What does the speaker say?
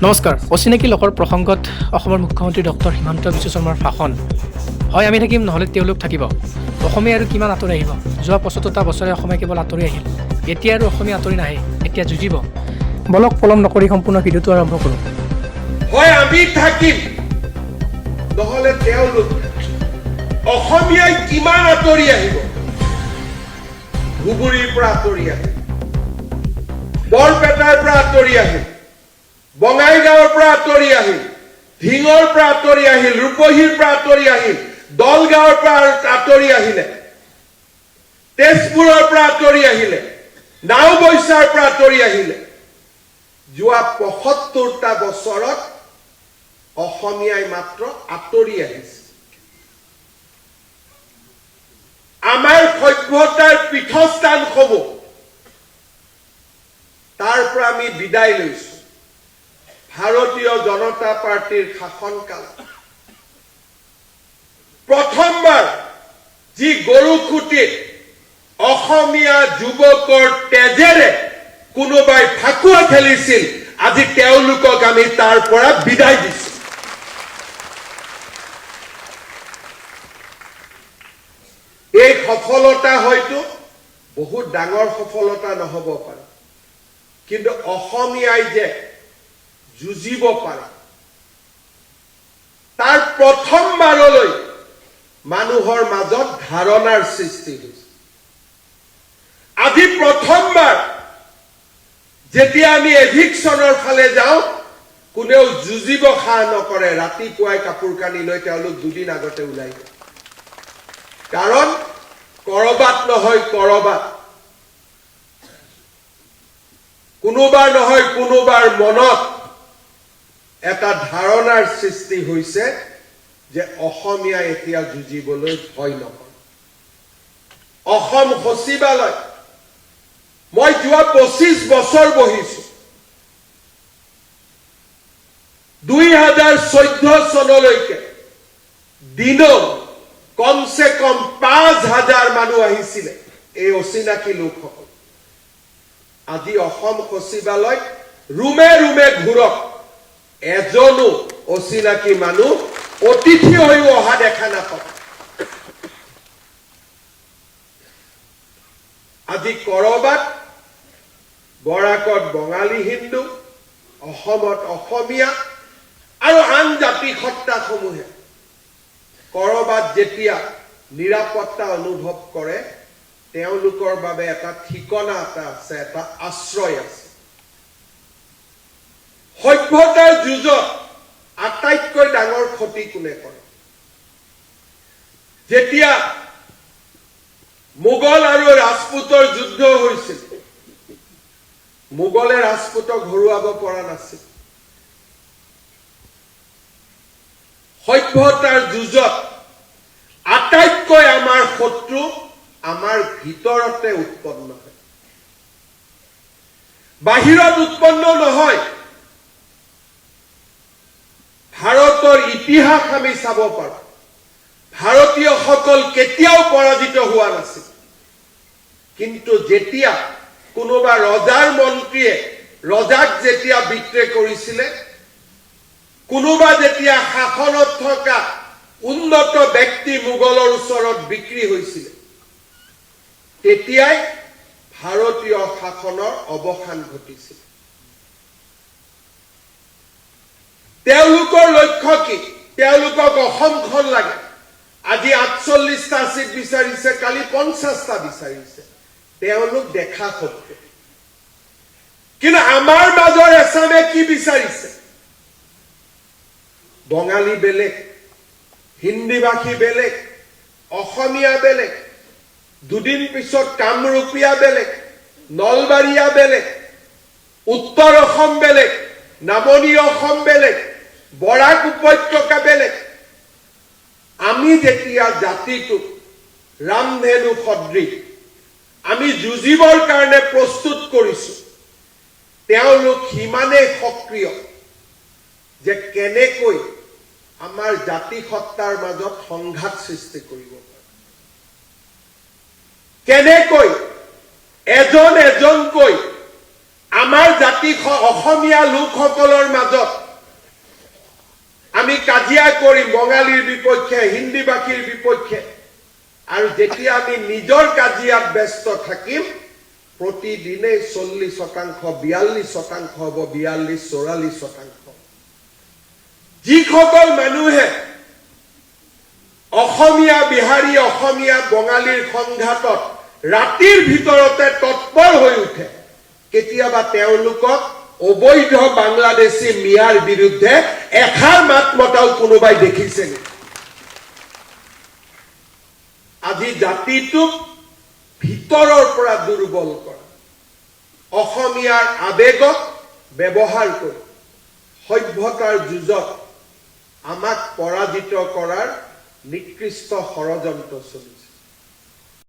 নমস্কাৰ। অচিনাকি লোকৰ প্ৰসংগত অসমৰ মুখ্যমন্ত্ৰী ডক্টৰ হিমন্ত বিশ্ব শৰ্মাৰ ভাষণ। হয় আমি থাকিম, নহ'লে তেওঁলোক থাকিব। অসমীয়া আৰু কিমান আঁতৰি আহিব? যোৱা ৭৫টা বছৰে অসমীয়া কেৱল আঁতৰি আহিল। এতিয়া আৰু অসমীয়া আঁতৰি নাহে, এতিয়া যুঁজিব। বলক পলম নকৰি সম্পূৰ্ণ ভিডিঅ'টো আৰম্ভ কৰোঁ। হয় আমি থাকিম, নহ'লে তেওঁলোক। অসমীয়াই কিমান আঁতৰি আহিব? ধুবুৰীৰ পৰা আঁতৰি আহিল, বৰপেটাৰ পৰা আঁতৰি আহিল, বঙাইগাঁৱৰ পৰা আঁতৰি আহিল, ঢিঙৰ পৰা আঁতৰি আহিল, ৰূপহীৰ পৰা আঁতৰি আহিল, দলগাঁৱৰ পৰা আঁতৰি আহিলে, তেজপুৰৰ পৰা আঁতৰি আহিলে, নাওবৈচাৰ পৰা আঁতৰি আহিলে। যোৱা ৭৫টা বছৰত অসমীয়াই মাত্ৰ আঁতৰি আহিছে। আমাৰ সভ্যতাৰ পীঠস্থানসমূহ তাৰ পৰা আমি বিদায় লৈছো। ভাৰতীয় জনতা পাৰ্টিৰ শাসনকালত প্ৰথমবাৰ যি গৰুখুটিত অসমীয়া যুৱকৰ তেজেৰে কোনোবাই ফাকুৱা খেলিছিল, আজি তেওঁলোকক আমি তাৰ পৰা বিদায় দিছো। এই সফলতা হয়তো বহুত ডাঙৰ সফলতা নহব পাৰে, কিন্তু অসমীয়াই যে যুঁজিব পাৰে, তাৰ প্ৰথমবাৰলৈ মানুহৰ মাজত ধাৰণাৰ সৃষ্টি হৈছে। আজি প্ৰথমবাৰ যেতিয়া আমি এভিকশ্যনৰ ফালে যাওঁ, কোনেও যুঁজিব সাহ নকৰে। ৰাতিপুৱাই কাপোৰ কানি লৈ তেওঁলোক দুদিন আগতে ওলাই যায়। কাৰণ কৰবাত নহয় কৰবাত, কোনোবাৰ নহয় কোনোবাৰ মনত এটা ধাৰণাৰ সৃষ্টি হৈছে যে অসমীয়া এতিয়া যুঁজিবলৈ ভয় নকৰে। অসম সচিবালয় মই যোৱা ২৫ বছৰ বহিছো। ২০১৪ চনলৈকে দিনত কমচে কম ৫,০০০ মানুহ আহিছিলে এই অচিনাকি লোকসকল। আজি অসম সচিবালয় ৰুমে ৰুমে ঘূৰক, এজনো অচিনাকি মানুহ অতিথি হৈও অহা দেখা নাপাব। আজি কৰবাত বৰাকত বঙালী হিন্দু, অসমত অসমীয়া আৰু আন জাতি সত্তাসমূহে কৰবাত যেতিয়া নিৰাপত্তা অনুভৱ কৰে, তেওঁলোকৰ বাবে এটা ঠিকনা এটা আছে, এটা আশ্ৰয় আছে। সভ্যতাৰ যুঁজত আটাইতকৈ ডাঙৰ ক্ষতি কোনে কৰে? যেতিয়া মোগল আৰু ৰাজপুতৰ যুদ্ধ হৈছিল, মোগলে ৰাজপুতক হৰুৱাব পৰা নাছিল। সভ্যতাৰ যুঁজত আটাইতকৈ আমাৰ শত্ৰু আমাৰ ভিতৰতে উৎপন্ন হয়, বাহিৰত উৎপন্ন নহয়। ভাৰতৰ ইতিহাস আমি চাব পাৰোঁ। ভাৰতীয়সকল কেতিয়াও পৰাজিত হোৱা নাছিল, কিন্তু যেতিয়া কোনোবা ৰজাৰ মন্ত্ৰীয়ে ৰজাক যেতিয়া বিদ্ৰোহ কৰিছিলে, কোনোবা যেতিয়া শাসনত থকা উন্নত ব্যক্তি মোগলৰ ওচৰত বিক্ৰী হৈছিলে, তেতিয়াই ভাৰতীয় শাসনৰ অৱসান ঘটিছিল। তেওঁলোকৰ লক্ষ্য কি? তেওঁলোকক অসমখন লাগে। আজি ৪৮টা চিট বিচাৰিছে, কালি ৫০টা বিচাৰিছে। তেওঁলোক দেখা শত্ৰু। কিন্তু আমাৰ মাজৰ এছামে কি বিচাৰিছে? বঙালী বেলেগ, হিন্দীভাষী বেলেগ, অসমীয়া বেলেগ, দুদিন পিছত কামৰূপীয়া বেলেগ, নলবাৰীয়া বেলেগ, উত্তৰ অসম বেলেগ, নামনি অসম বেলেগ, বৰাক উপত্যকা বেলেগ। আমি যেতিয়া জাতিটোক ৰামধেনু সদৃশ আমি যুঁজিবৰ কাৰণে প্ৰস্তুত কৰিছো, তেওঁলোক সিমানেই সক্ৰিয় যে কেনেকৈ আমাৰ জাতি সত্তাৰ মাজত সংঘাত সৃষ্টি কৰিব পাৰে, কেনেকৈ এজন এজনকৈ আমাৰ জাতি অসমীয়া লোকসকলৰ মাজত আমি কাজিয়া কৰিম বঙালীৰ বিপক্ষে, হিন্দী ভাষীৰ বিপক্ষে, আৰু যেতিয়া আমি নিজৰ কাজিয়াত ব্যস্ত থাকিম, প্ৰতিদিনে 40%, 42% হ'ব, 42-44%। যিসকল মানুহে অসমীয়া বিহাৰী, অসমীয়া বঙালীৰ সংঘাতত ৰাতিৰ ভিতৰতে তৎপৰ হৈ উঠে, কেতিয়াবা তেওঁলোকক অবৈধ বাংলাদেশী মিয়াৰ বিৰুদ্ধে এষাৰ মাত মতাও কোনোবাই দেখিছে নেকি? আজি জাতিটোক ভিতৰৰ পৰা দুৰ্বল কৰা, অসমীয়াৰ আবেগক ব্যৱহাৰ কৰি সভ্যতাৰ যুঁজত আমাক পৰাজিত কৰাৰ নিকৃষ্ট ষড়যন্ত্ৰ চলি